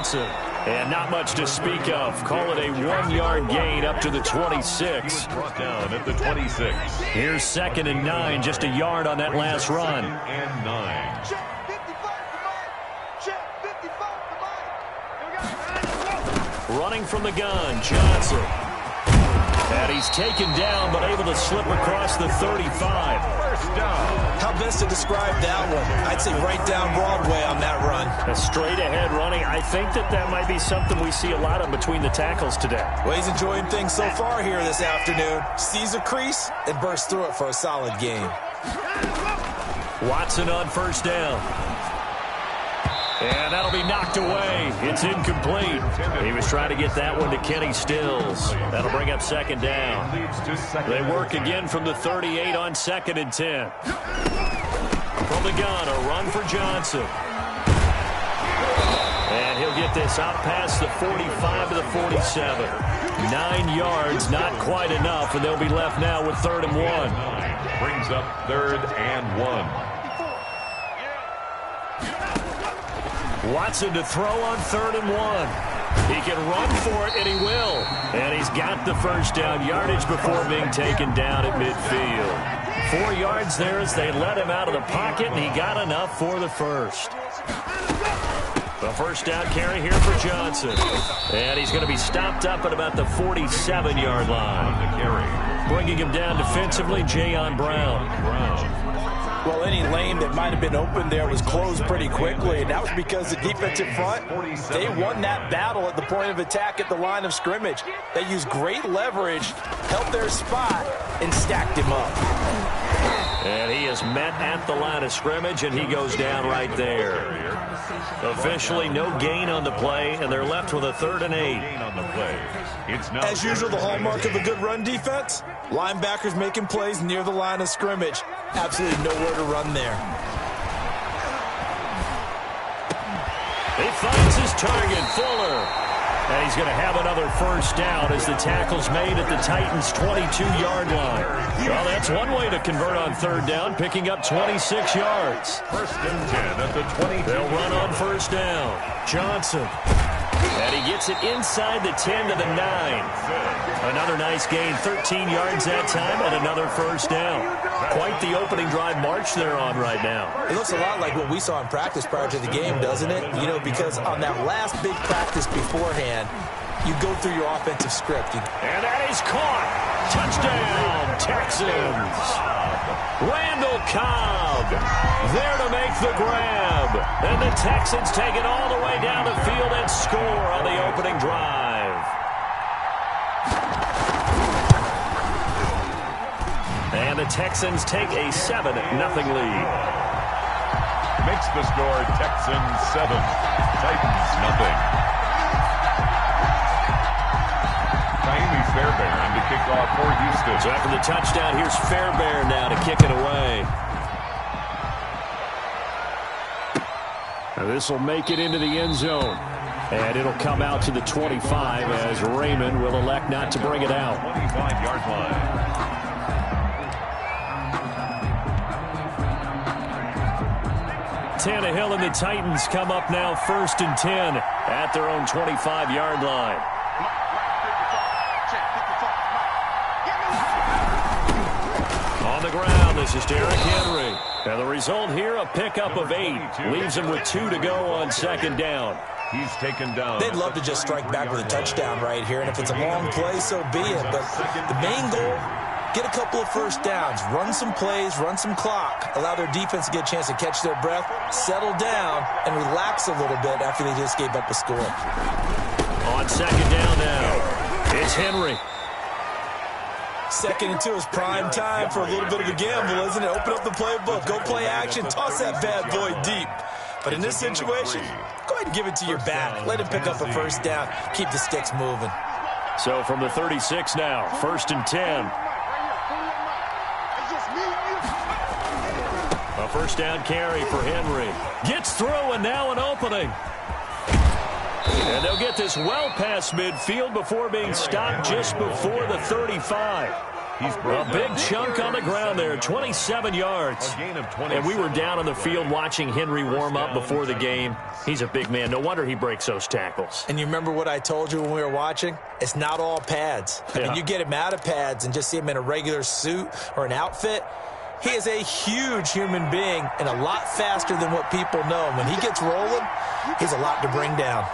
Johnson. And not much to speak of. Call it a 1-yard gain up to the 26. Brought down at the 26. Here's 2nd and 9, just a yard on that last run. 2nd and 9. Running from the gun, Johnson. And he's taken down, but able to slip across the 35. First down. How best to describe that one? I'd say right down Broadway on that run. A straight ahead running. I think that might be something we see a lot of between the tackles today. Well, he's enjoying things so far here this afternoon. Sees a crease and bursts through it for a solid gain. Watson on first down. And that'll be knocked away. It's incomplete. He was trying to get that one to Kenny Stills. That'll bring up 2nd down. They work again from the 38 on 2nd and 10. From the gun, a run for Johnson. And he'll get this out past the 45 to the 47. 9 yards, not quite enough, and they'll be left now with 3rd and 1. Brings up 3rd and 1. Watson to throw on 3rd and 1. He can run for it, and he will. And he's got the first down yardage before being taken down at midfield. 4 yards there as they let him out of the pocket, and he got enough for the first. The first down carry here for Johnson. And he's going to be stopped up at about the 47-yard line. Bringing him down defensively, Jayon Brown. Well, any lane that might have been open there was closed pretty quickly, and that was because the defensive front, they won that battle at the point of attack at the line of scrimmage. They used great leverage, held their spot, and stacked him up. And he is met at the line of scrimmage, and he goes down right there. Officially, no gain on the play, and they're left with a 3rd and 8. As usual, the hallmark of a good run defense, linebackers making plays near the line of scrimmage. Absolutely nowhere to run there. He finds his target, Fuller. And he's going to have another first down as the tackle's made at the Titans' 22-yard line. Well, that's one way to convert on 3rd down, picking up 26 yards. 1st and 10 at the 22. They'll run on first down. Johnson. And he gets it inside the 10 to the 9. Another nice gain, 13 yards that time, and another first down. Quite the opening drive march they're on right now. It looks a lot like what we saw in practice prior to the game, doesn't it? You know, because on that last big practice beforehand, you go through your offensive script. And that is caught. Touchdown, Texans. Randall Cobb there to make the grab. And the Texans take it all the way down the field and score on the opening drive. And the Texans take a 7-0 lead. Makes the score Texans 7, Titans nothing. Fairbairn to kick off for Houston. So after the touchdown, here's Fairbairn now to kick it away. Now this will make it into the end zone. And it'll come out to the 25 as Raymond will elect not to bring it out. 25-yard line. Tannehill and the Titans come up now 1st and 10 at their own 25-yard line. On the ground, this is Derrick Henry. And the result here, a pickup of 8. Leaves him with 2 to go on 2nd down. He's taken down. They'd love to just strike back with a touchdown right here, and if it's a long play, so be it. But the main goal, get a couple of first downs, run some plays, run some clock, allow their defense to get a chance to catch their breath, settle down, and relax a little bit after they just gave up a score. On 2nd down now, it's Henry. 2nd and 2 is prime time for a little bit of a gamble, isn't it? Open up the playbook, go play action, toss that bad boy deep. But in this situation, go ahead and give it to your back. Let him pick up a first down, keep the sticks moving. So from the 36 now, 1st and 10. A first down carry for Henry. Gets through, and now an opening. And they'll get this well past midfield before being stopped just before the 35. A big chunk on the ground there, 27 yards. A gain of 27. And we were down on the field watching Henry warm up before the game. He's a big man. No wonder he breaks those tackles. And you remember what I told you when we were watching? It's not all pads. I mean, you get him out of pads and just see him in a regular suit or an outfit. He is a huge human being and a lot faster than what people know. When he gets rolling, he's a lot to bring down.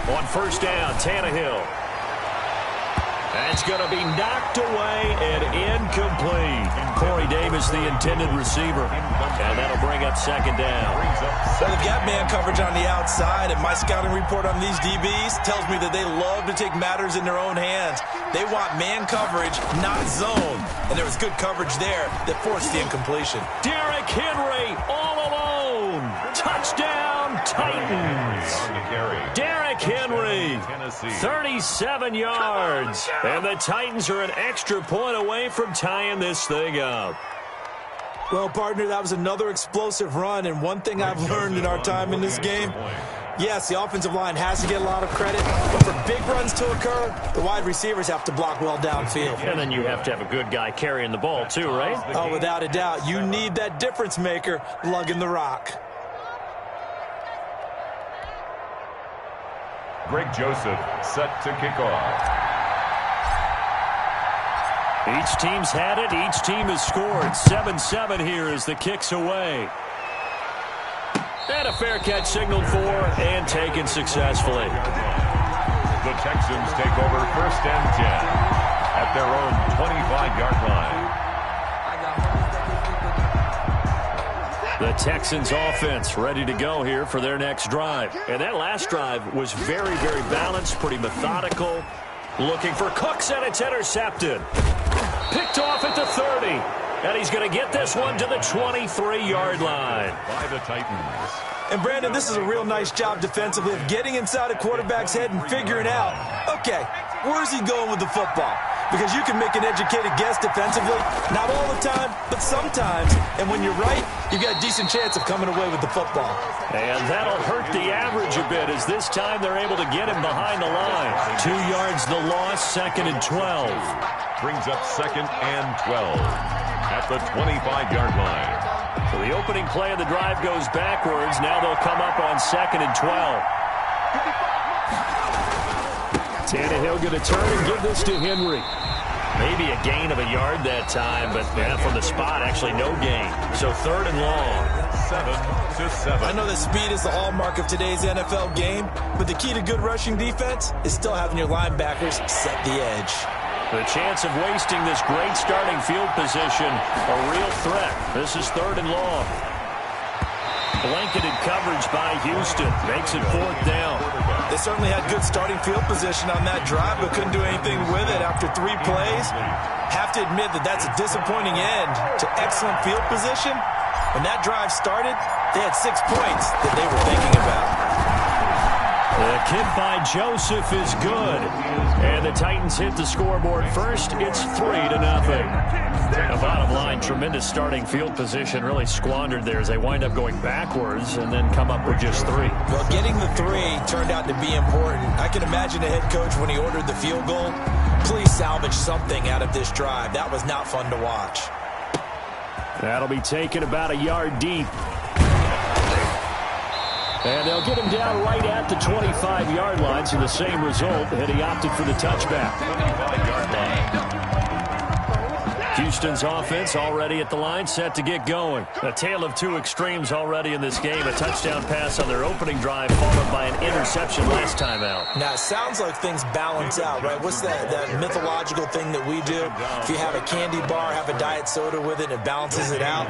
On first down, Tannehill. That's going to be knocked away and incomplete. Corey Davis, the intended receiver. And that'll bring up second down. So they've got man coverage on the outside, and my scouting report on these DBs tells me that they love to take matters in their own hands. They want man coverage, not zone. And there was good coverage there that forced the incompletion. Derrick Henry all alone. Touchdown, Titans. Derrick Henry, 37 yards. And the Titans are an extra point away from tying this thing up. Well, partner, that was another explosive run, and one thing I've learned in our time in this game, yes, the offensive line has to get a lot of credit, but for big runs to occur, the wide receivers have to block well downfield. And then you have to have a good guy carrying the ball too, right? Oh, without a doubt. You need that difference maker lugging the rock. Greg Joseph set to kick off. Each team's had it. Each team has scored. 7-7 here as the kick's away. And a fair catch signaled for and taken successfully. The Texans take over first and 10 at their own 25-yard line. The Texans offense ready to go here for their next drive. And that last drive was very, very balanced, pretty methodical. Looking for Cooks, and it's intercepted. Picked off at the 30. And he's going to get this one to the 23-yard line. By the Titans. And, Brandon, this is a real nice job defensively of getting inside a quarterback's head and figuring out, okay, where's he going with the football? Because you can make an educated guess defensively, not all the time, but sometimes. And when you're right, you've got a decent chance of coming away with the football. And that'll hurt the average a bit as this time they're able to get him behind the line. 2 yards the loss, 2nd and 12. Brings up 2nd and 12 at the 25-yard line. So the opening play of the drive goes backwards. Now they'll come up on 2nd and 12. Tannehill going to turn and give this to Henry. Maybe a gain of a yard that time, but from the spot, actually no gain. So 3rd and long. 7-7. I know that speed is the hallmark of today's NFL game, but the key to good rushing defense is still having your linebackers set the edge. The chance of wasting this great starting field position, a real threat. This is 3rd and long. Blanketed coverage by Houston. Makes it 4th down. They certainly had good starting field position on that drive, but couldn't do anything with it after 3 plays. Have to admit that that's a disappointing end to excellent field position. When that drive started, they had 6 points that they were thinking about. The kick by Joseph is good. And the Titans hit the scoreboard first. It's 3-0. The bottom line, tremendous starting field position, really squandered there as they wind up going backwards and then come up with just 3. Well, getting the 3 turned out to be important. I can imagine the head coach when he ordered the field goal. Please salvage something out of this drive. That was not fun to watch. That'll be taken about a yard deep. And they'll get him down right at the 25-yard line, so the same result, and he opted for the touchback. 25-yard line. Houston's offense already at the line, set to get going. A tale of 2 extremes already in this game. A touchdown pass on their opening drive, followed by an interception last time out. Now, it sounds like things balance out, right? What's that mythological thing that we do? If you have a candy bar, have a diet soda with it, it balances it out.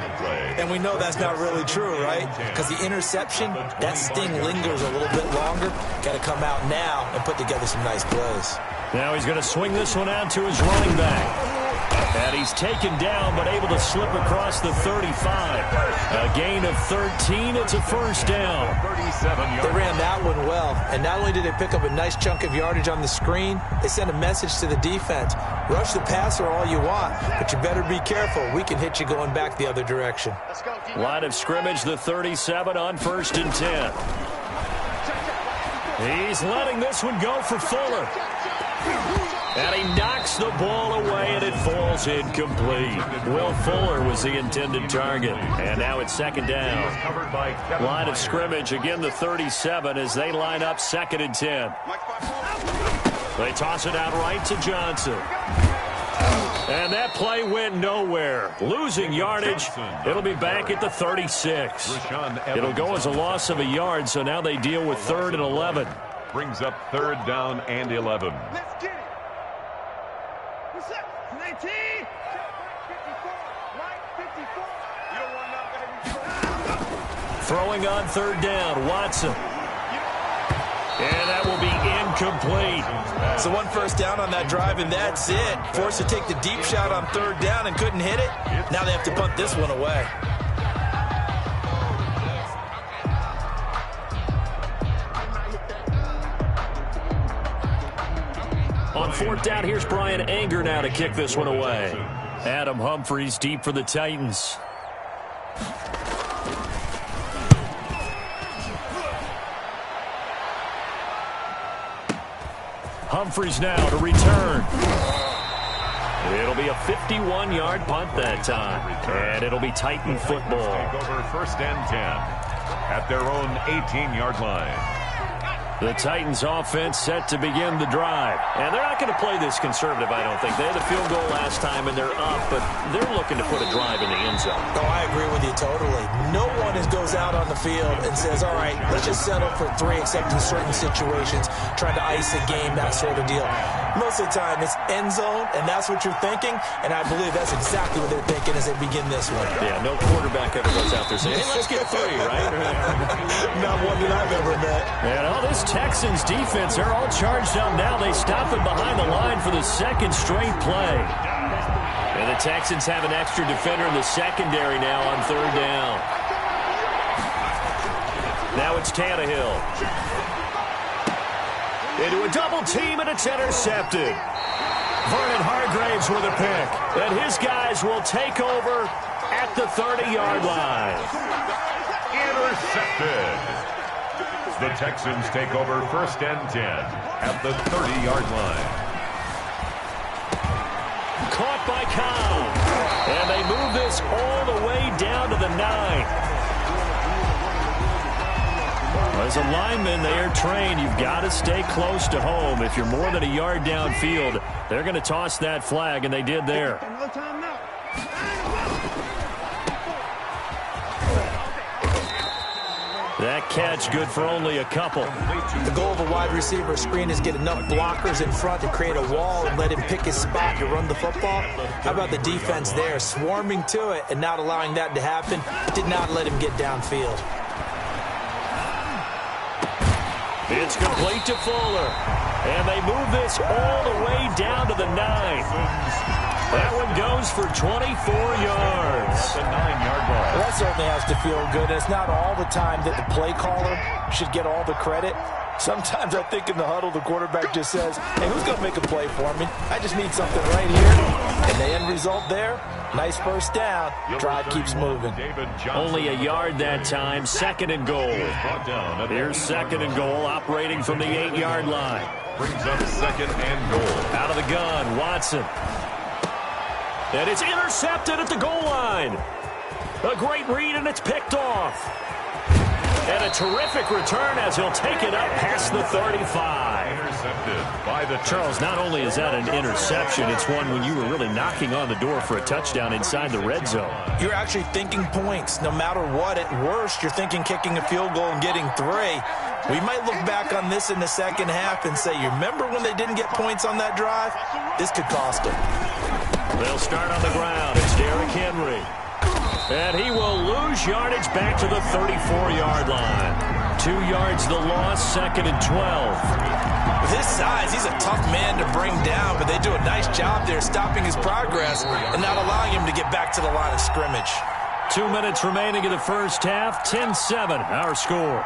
And we know that's not really true, right? Because the interception, that sting lingers a little bit longer. Got to come out now and put together some nice plays. Now he's going to swing this one out to his running back. And he's taken down, but able to slip across the 35. A gain of 13. It's a first down. 37 They ran that one well. And not only did they pick up a nice chunk of yardage on the screen, they sent a message to the defense. Rush the passer all you want, but you better be careful. We can hit you going back the other direction. Line of scrimmage, the 37 on 1st and 10. He's letting this one go for Fuller. And he knocks the ball away, and it falls incomplete. Will Fuller was the intended target. And now it's second down. Line of scrimmage, again the 37 as they line up 2nd and 10. They toss it out right to Johnson. And that play went nowhere. Losing yardage. It'll be back at the 36. It'll go as a loss of a yard, so now they deal with 3rd and 11. Brings up 3rd down and 11. Let's get it. What's up? 19. Right 54. You don't want to know. Throwing on 3rd down, Watson. And that will be incomplete. So 1 first down on that drive, and that's it. Forced to take the deep shot on 3rd down and couldn't hit it. Now they have to punt this one away. On 4th down, here's Brian Anger now to kick this one away. Adam Humphries deep for the Titans. Humphries now to return. It'll be a 51-yard punt that time. And it'll be Titan football. Take over 1st and 10 at their own 18-yard line. The Titans offense set to begin the drive. And they're not going to play this conservative, I don't think. They had a field goal last time, and they're up, but they're looking to put a drive in the end zone. Oh, I agree with you totally. No one goes out on the field and says, all right, let's just settle for 3, except in certain situations, trying to ice a game, that sort of deal. Most of the time, it's end zone, and that's what you're thinking, and I believe that's exactly what they're thinking as they begin this one. Yeah, no quarterback ever goes out there saying, hey, let's get 3, right? Not one that I've ever met. And all this Texans defense, they're all charged up now. They stop it behind the line for the 2nd straight play. And the Texans have an extra defender in the secondary now on 3rd down. Now it's Tannehill. Into a double team, and it's intercepted. Vernon Hargraves with a pick. And his guys will take over at the 30-yard line. Intercepted. The Texans take over 1st and 10 at the 30-yard line. Caught by Cobb. And they move this all the way down to the 9. As a lineman, they are trained. You've got to stay close to home. If you're more than a yard downfield, they're going to toss that flag, and they did there. No time now. That catch good for only a couple. The goal of a wide receiver screen is get enough blockers in front to create a wall and let him pick his spot to run the football. How about the defense there, swarming to it and not allowing that to happen? Did not let him get downfield. It's complete to Fuller. And they move this all the way down to the 9. That one goes for 24 yards. At the 9-yard line. Well, that certainly has to feel good. It's not all the time that the play caller should get all the credit. Sometimes I think in the huddle, the quarterback just says, hey, who's going to make a play for me? I just need something right here. And the end result there, nice first down. Drive keeps moving. Only a yard that time, 2nd and goal. Here's 2nd and goal, operating from the 8-yard line. Brings up 2nd and goal. Out of the gun, Watson. And it's intercepted at the goal line. A great read, and it's picked off. And a terrific return as he'll take it up past the 35. Intercepted by the Charles, not only is that an interception, it's one when you were really knocking on the door for a touchdown inside the red zone. You're actually thinking points. No matter what, at worst, you're thinking kicking a field goal and getting 3. We might look back on this in the second half and say, you remember when they didn't get points on that drive? This could cost them. They'll start on the ground. It's Derrick Henry. And he will lose yardage back to the 34-yard line. 2 yards the loss, 2nd and 12. With his size, he's a tough man to bring down, but they do a nice job there stopping his progress and not allowing him to get back to the line of scrimmage. 2 minutes remaining in the first half, 10-7, our score.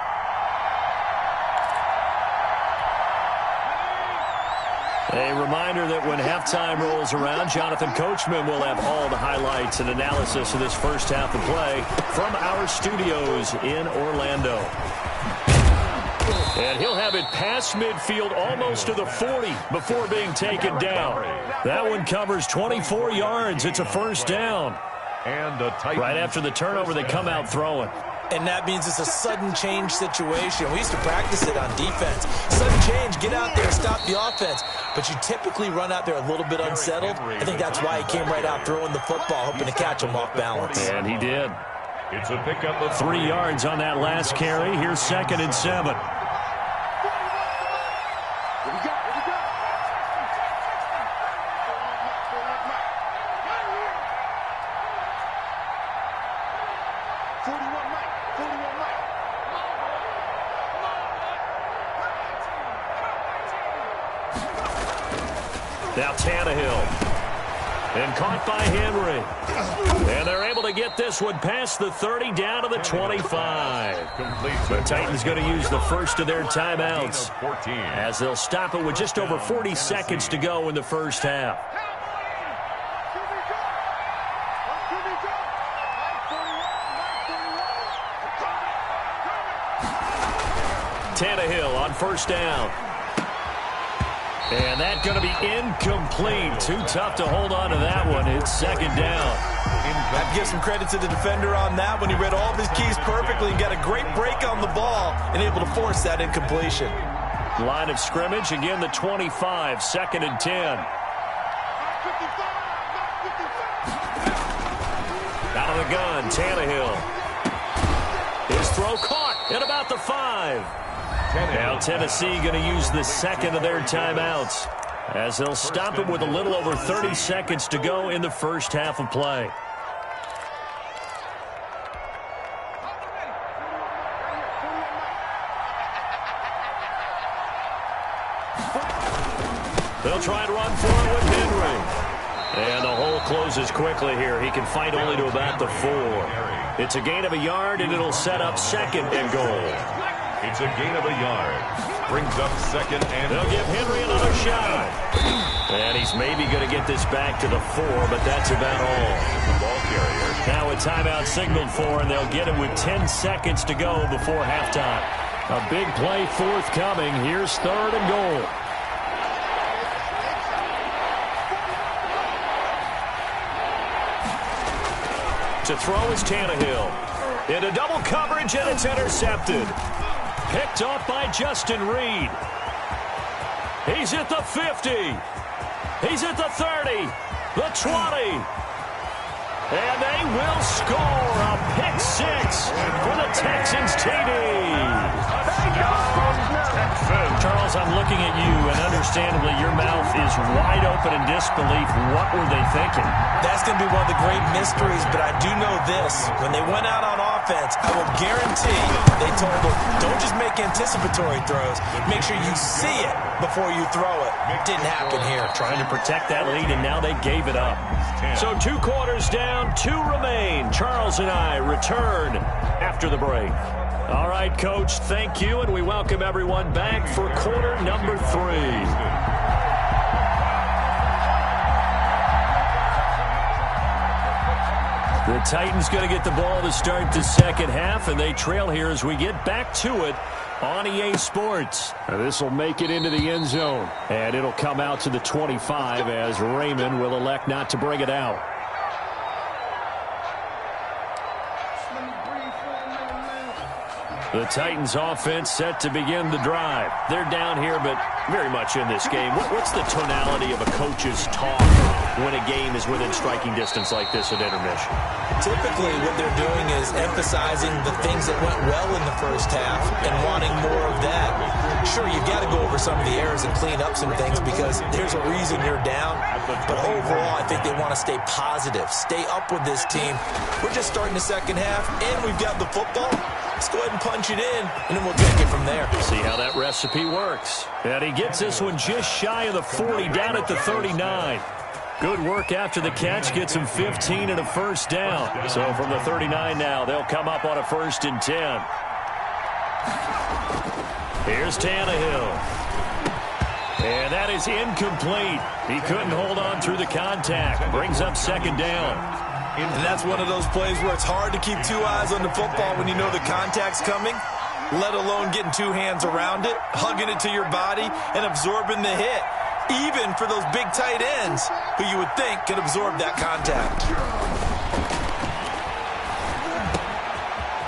A reminder that when halftime rolls around, Jonathan Coachman will have all the highlights and analysis of this first half of play from our studios in Orlando. And he'll have it past midfield almost to the 40 before being taken down. That one covers 24 yards. It's a first down. And the Titans. Right after the turnover, they come out throwing. And that means it's a sudden change situation. We used to practice it on defense. Sudden change, get out there, stop the offense. But you typically run out there a little bit unsettled. I think that's why he came right out throwing the football, hoping to catch him off balance. And he did. It's a pickup of 3 yards on that last carry. Here's 2nd and 7. Now Tannehill. And caught by Henry. And they're able to get this one past the 30 down to the 25. The Titans going to use the first of their timeouts as they'll stop it with just over 40 seconds to go in the first half. Tannehill on first down. And that's going to be incomplete. Too tough to hold on to that one. It's 2nd down. I have to give some credit to the defender on that one. He read all of his keys perfectly and got a great break on the ball and able to force that incompletion. Line of scrimmage, again the 25, 2nd and 10. Out of the gun, Tannehill. His throw caught at about the 5. Now Tennessee going to use the second of their timeouts as they'll stop it with a little over 30 seconds to go in the first half of play. They'll try and run for it with Henry. And the hole closes quickly here. He can fight only to about the 4. It's a gain of a yard, and it'll set up 2nd and goal. It's a gain of a yard. Brings up 2nd and they'll give Henry another shot. And he's maybe going to get this back to the 4, but that's about all. The ball carrier. Now a timeout signaled for, and they'll get it with 10 seconds to go before halftime. A big play forthcoming. Here's 3rd and goal. To throw is Tannehill. Into double coverage, and it's intercepted. Picked off by Justin Reed. He's at the 50. He's at the 30. The 20. And they will score a pick 6 for the Texans TD. Charles, I'm looking at you, and understandably your mouth is wide open in disbelief. What were they thinking? That's going to be one of the great mysteries, but I do know this. When they went out on offense, I will guarantee they told them, don't just make anticipatory throws. Make sure you see it before you throw it. It didn't happen here. Trying to protect that lead, and now they gave it up. So 2 quarters down, 2 remain. Charles and I return after the break. All right, Coach, thank you, and we welcome everyone back for quarter number 3. The Titans going to get the ball to start the second half, and they trail here as we get back to it on EA Sports. This will make it into the end zone, and it'll come out to the 25 as Raymond will elect not to bring it out. The Titans offense set to begin the drive. They're down here, but very much in this game. What's the tonality of a coach's talk when a game is within striking distance like this at intermission? Typically, what they're doing is emphasizing the things that went well in the first half and wanting more of that. Sure, you've got to go over some of the errors and clean up some things because there's a reason you're down. But overall, I think they want to stay positive, stay up with this team. We're just starting the second half, and we've got the football. Let's go ahead and punch it in, and then we'll take it from there. See how that recipe works. And he gets this one just shy of the 40, down at the 39. Good work after the catch, gets him 15 and a first down. So from the 39 now, they'll come up on a 1st and 10. Here's Tannehill. And that is incomplete. He couldn't hold on through the contact. Brings up 2nd down. And that's one of those plays where it's hard to keep 2 eyes on the football when you know the contact's coming. let alone getting two hands around it, hugging it to your body, and absorbing the hit. Even for those big tight ends who you would think could absorb that contact.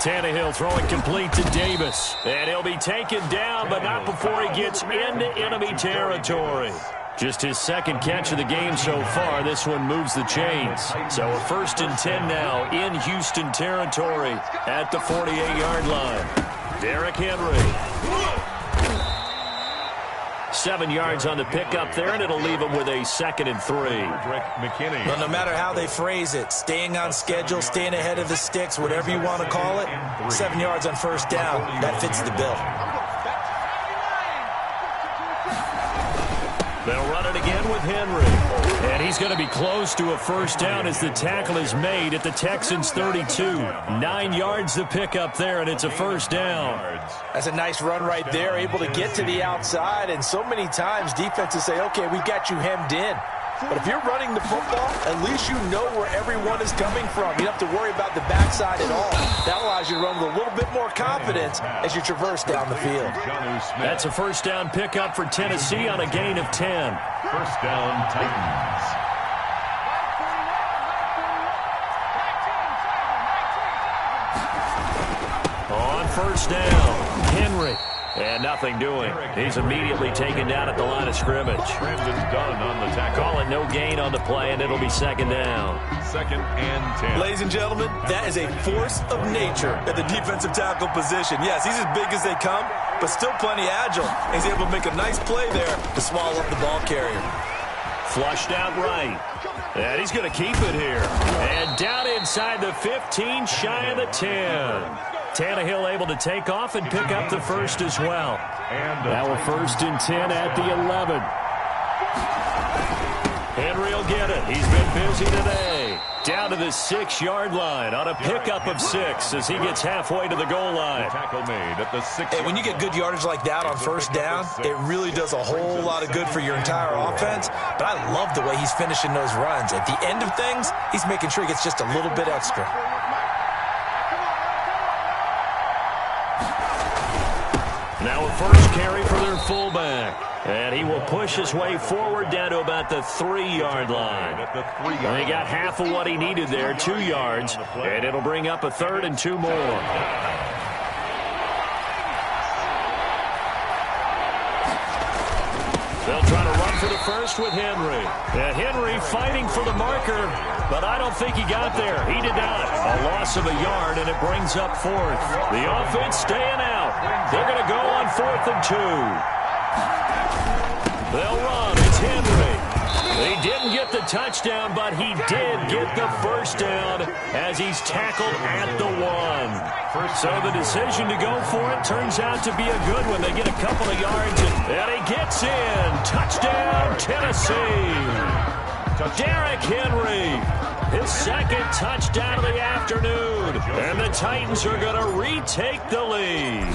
Tannehill throwing complete to Davis. And he'll be taken down, but not before he gets into enemy territory. Just his second catch of the game so far. This one moves the chains. So a 1st and 10 now in Houston territory at the 48-yard line. Derrick Henry. 7 yards on the pickup there, and it'll leave him with a 2nd and 3. Well, no matter how they phrase it, staying on schedule, staying ahead of the sticks, whatever you want to call it, 7 yards on 1st down, that fits the bill. They'll run it again with Henry. And he's going to be close to a 1st down as the tackle is made at the Texans' 32. 9 yards to pick up there, and it's a 1st down. That's a nice run right there, able to get to the outside. And so many times defenses say, okay, we've got you hemmed in. But if you're running the football, at least you know where everyone is coming from. You don't have to worry about the backside at all. That allows you to run with a little bit more confidence as you traverse down the field. That's a 1st down pickup for Tennessee on a gain of 10. 1st down, Titans. On 1st down, Henry. And nothing doing. He's immediately taken down at the line of scrimmage. Brandon Dunn on the tackle. Call it no gain on the play, and it'll be 2nd down. 2nd and 10. Ladies and gentlemen, that is a force of nature at the defensive tackle position. Yes, he's as big as they come, but still plenty agile. He's able to make a nice play there to swallow up the ball carrier. Flushed out right. And he's going to keep it here. And down inside the 15, shy of the 10. Tannehill able to take off and pick up the 1st as well. Now a 1st and 10 at the 11. Henry will get it. He's been busy today. Down to the 6-yard line on a pickup of 6 as he gets halfway to the goal line. Tackle made at the 6. And when you get good yardage like that on 1st down, it really does a whole lot of good for your entire offense. But I love the way he's finishing those runs. At the end of things, he's making sure he gets just a little bit extra. Now a 1st carry for their fullback. And he will push his way forward down to about the 3-yard line. And he got half of what he needed there, 2 yards. And it'll bring up a 3rd and 2 more. They'll try to run for the 1st with Henry. And Henry fighting for the marker, but I don't think he got there. He did not. A loss of a yard, and it brings up 4th. The offense staying out. They're going to go on 4th and 2. They'll run. It's Henry. He didn't get the touchdown, but he did get the 1st down as he's tackled at the 1. So the decision to go for it turns out to be a good one. They get a couple of yards, and he gets in. Touchdown, Tennessee. Derrick Henry, his 2nd touchdown of the afternoon. And the Titans are going to retake the lead.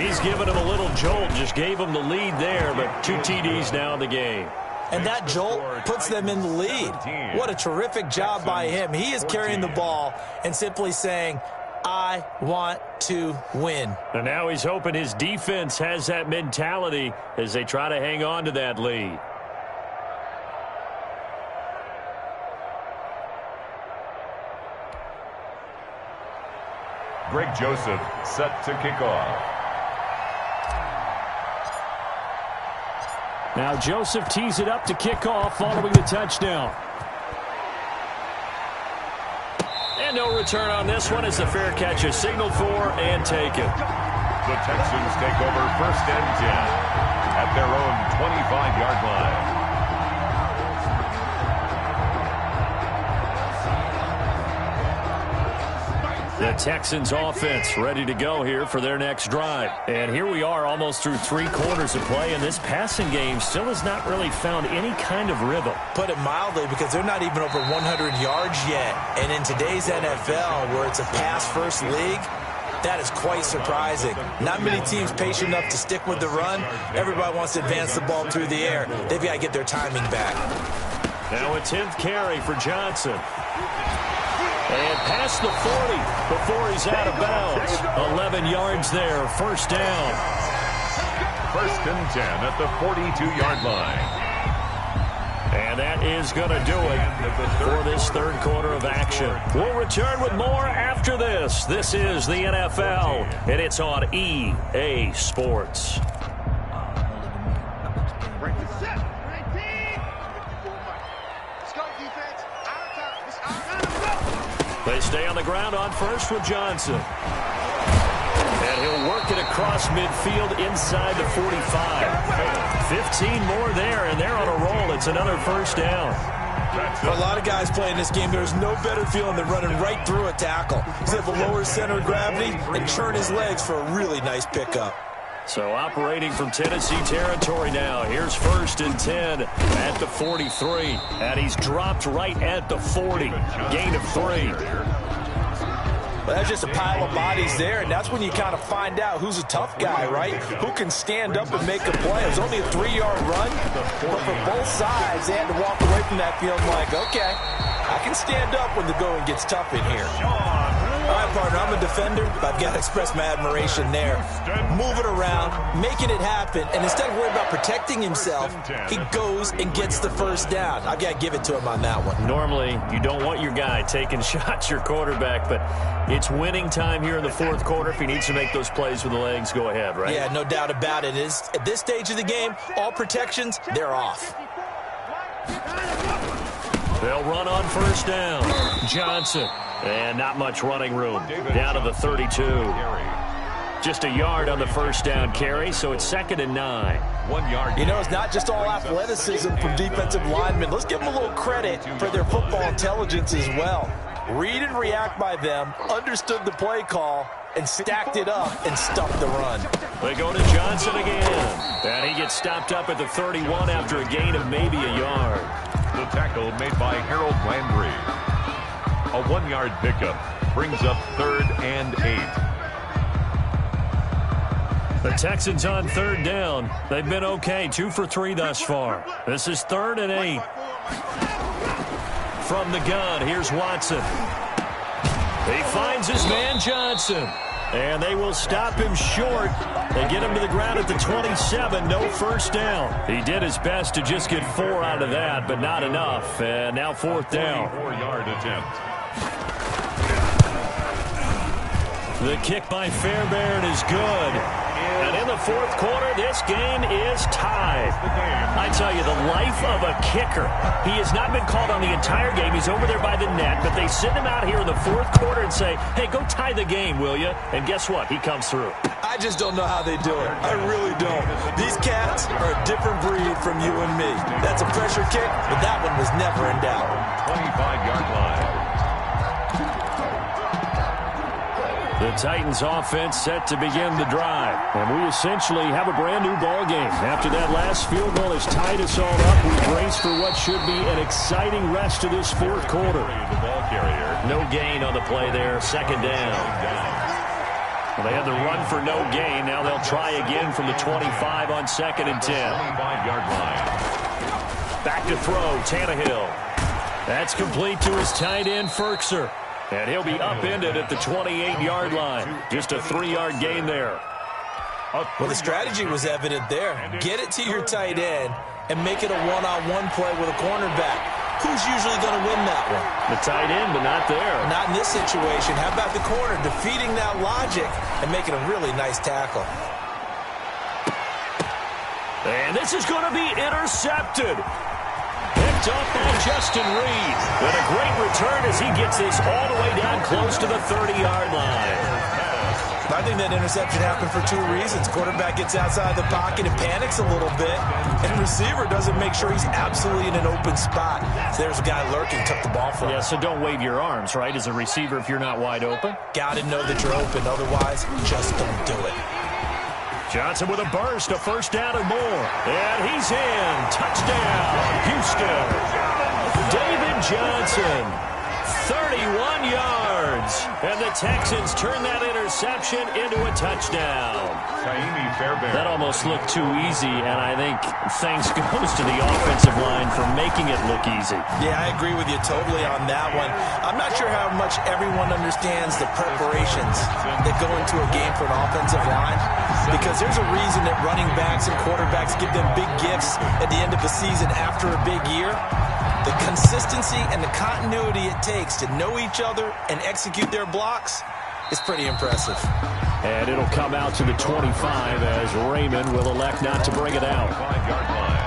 He's given him a little jolt, just gave him the lead there, but 2 TDs now in the game. And that jolt puts them in the lead. What a terrific job by him. He is carrying the ball and simply saying, I want to win. And now he's hoping his defense has that mentality as they try to hang on to that lead. Greg Joseph set to kick off. Now Joseph tees it up to kick off following the touchdown. And no return on this one as the fair catch is signaled for and taken. The Texans take over 1st and 10 at their own 25-yard line. The Texans offense ready to go here for their next drive. And here we are almost through 3 quarters of play, and this passing game still has not really found any kind of rhythm. Put it mildly, because they're not even over 100 yards yet. And in today's NFL, where it's a pass-first league, that is quite surprising. Not many teams patient enough to stick with the run. Everybody wants to advance the ball through the air. They've got to get their timing back. Now a 10th carry for Johnson. And past the 40 before he's out of bounds. 11 yards there, first down. First and 10 at the 42-yard line. And that is going to do it for this third quarter of action. We'll return with more after this. This is the NFL, and it's on EA Sports. They stay on the ground on first with Johnson. And he'll work it across midfield inside the 45. 15 more there, and they're on a roll. It's another first down. For a lot of guys playing this game, there's no better feeling than running right through a tackle. He's able to lower his center of gravity and churn his legs for a really nice pickup. So operating from Tennessee territory now. Here's first and 10 at the 43. And he's dropped right at the 40. Gain of 3. Well, that's just a pile of bodies there, and that's when you kind of find out who's a tough guy, right? Who can stand up and make a play. It was only a 3-yard run, but for both sides, they had to walk away from that field like, okay, I can stand up when the going gets tough in here. All right, partner, I'm a defender, but I've got to express my admiration there. Moving around, making it happen, and instead of worrying about protecting himself, he goes and gets the first down. I've got to give it to him on that one. Normally, you don't want your guy taking shots, your quarterback, but it's winning time here in the fourth quarter. If he needs to make those plays with the legs, go ahead, right? Yeah, no doubt about it. At this stage of the game, all protections, they're off. They'll run on first down. Johnson. And not much running room. Down to the 32. Just a yard on the first down carry, so it's 2nd and 9. 1 yard. You know, it's not just all athleticism from defensive linemen. Let's give them a little credit for their football intelligence as well. Read and react by them, understood the play call, and stacked it up and stuffed the run. They go to Johnson again. And he gets stopped up at the 31 after a gain of maybe a yard. The tackle made by Harold Landry. A 1-yard pickup brings up 3rd and 8. The Texans on third down. They've been okay, 2 for 3 thus far. This is 3rd and 8. From the gun, here's Watson. He finds his man Johnson. And they will stop him short. They get him to the ground at the 27, no first down. He did his best to just get 4 out of that, but not enough. And now 4th down. 4-yard attempt. The kick by Fairbairn is good. And in the fourth quarter, this game is tied. I tell you, the life of a kicker. He has not been called on the entire game. He's over there by the net, but they send him out here in the fourth quarter and say, hey, go tie the game, will you? And guess what? He comes through. I just don't know how they do it. I really don't. These cats are a different breed from you and me. That's a pressure kick, but that one was never in doubt. 25-yard line. The Titans offense set to begin the drive. And we essentially have a brand new ball game. After that last field goal has tied us all up, we brace for what should be an exciting rest of this fourth quarter. The ball carrier. No gain on the play there, 2nd down. Well, they had the run for no gain. Now they'll try again from the 25 on 2nd and 10. 25-yard line. Back to throw, Tannehill. That's complete to his tight end, Ferkser. And he'll be upended at the 28-yard line. Just a 3-yard gain there. Well, the strategy was evident there. Get it to your tight end and make it a one-on-one play with a cornerback. Who's usually going to win that one? The tight end, but not there. Not in this situation. How about the corner defeating that logic and making a really nice tackle? And this is going to be intercepted. Picked up by Justin Reed. And a great return as he gets this all the way down close to the 30-yard line. I think that interception happened for 2 reasons. Quarterback gets outside the pocket and panics a little bit, and receiver doesn't make sure he's absolutely in an open spot. So there's a guy lurking, took the ball from him. Yeah, so don't wave your arms, right, as a receiver if you're not wide open. Got to know that you're open. Otherwise, just don't do it. Johnson with a burst, a first down and more. And he's in. Touchdown, Houston. David Johnson, 31 yards. And the Texans turn that interception into a touchdown. Taimi That almost looked too easy, and I think thanks goes to the offensive line for making it look easy. Yeah, I agree with you totally on that one. I'm not sure how much everyone understands the preparations that go into a game for an offensive line, because there's a reason that running backs and quarterbacks give them big gifts at the end of the season after a big year. The consistency and the continuity it takes to know each other and execute their blocks is pretty impressive. And it'll come out to the 25 as Raymond will elect not to bring it out. 5-yard line.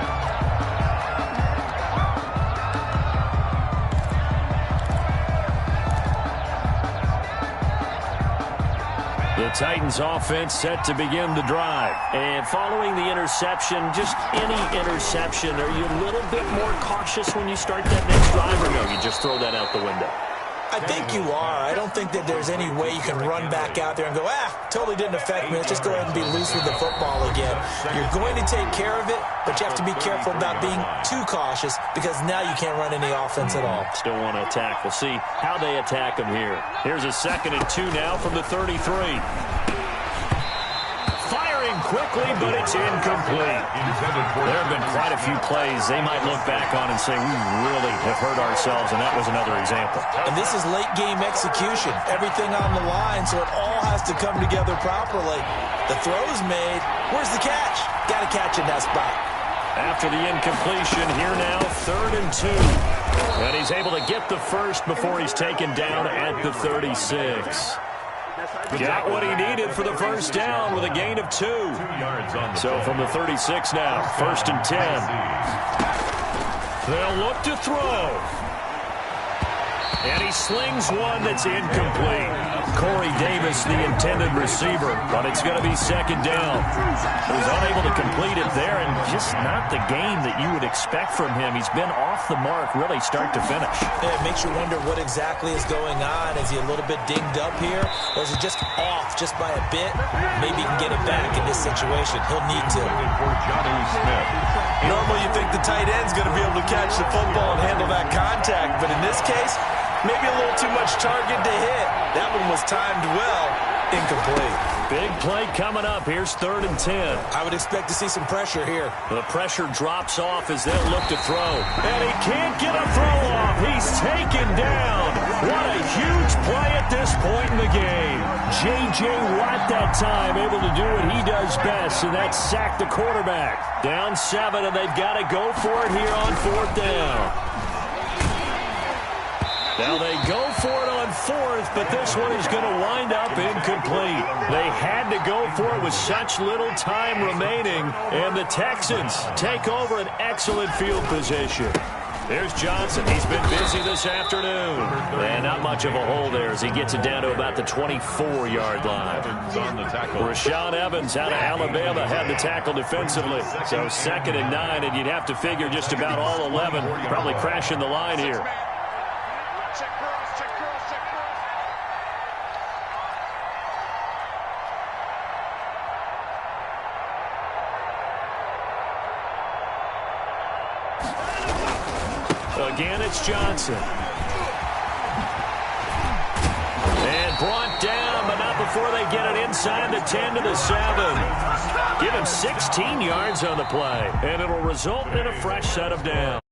The Titans offense set to begin the drive. And following the interception, just any interception, are you a little bit more cautious when you start that next drive, or no, you just throw that out the window? I think you are. I don't think that there's any way you can run back out there and go, totally didn't affect me. Let's just go ahead and be loose with the football again. You're going to take care of it, but you have to be careful about being too cautious, because now you can't run any offense at all. Still want to attack. We'll see how they attack them here. Here's a 2nd and 2 now from the 33. Firing quickly, but it's incomplete. There have been quite a few plays they might look back on and say, we really have hurt ourselves, and that was another example. And this is late game execution. Everything on the line, so it all has to come together properly. The throw's made. Where's the catch? Got to catch in that spot. After the incompletion, here now, 3rd and 2. And he's able to get the first before he's taken down at the 36. Got what he needed for the first down with a gain of 2. So from the 36 now, 1st and 10. They'll look to throw. And he slings one that's incomplete. Corey Davis, the intended receiver, but it's going to be 2nd down. He was unable to complete it there, and just not the game that you would expect from him. He's been off the mark, really, start to finish. Yeah, it makes you wonder what exactly is going on. Is he a little bit dinged up here, or is it just off just by a bit? Maybe he can get it back in this situation. He'll need to. Normally you think the tight end's going to be able to catch the football and handle that contact, but in this case, maybe a little too much target to hit. That one was timed well. Incomplete. Big play coming up. Here's 3rd and 10. I would expect to see some pressure here. The pressure drops off as they'll look to throw. And he can't get a throw off. He's taken down. What a huge play at this point in the game. J.J. Watt that time able to do what he does best, and that's sack the quarterback. Down 7, and they've got to go for it here on 4th down. Now they go for it on 4th, but this one is going to wind up incomplete. They had to go for it with such little time remaining, and the Texans take over an excellent field position. There's Johnson. He's been busy this afternoon. And not much of a hole there as he gets it down to about the 24-yard line. Rashaan Evans out of Alabama had the tackle defensively. So 2nd and 9, and you'd have to figure just about all 11 probably crashing the line here. Again, it's Johnson. And brought down, but not before they get it inside the 10 to the 7. Give him 16 yards on the play, and it'll result in a fresh set of downs.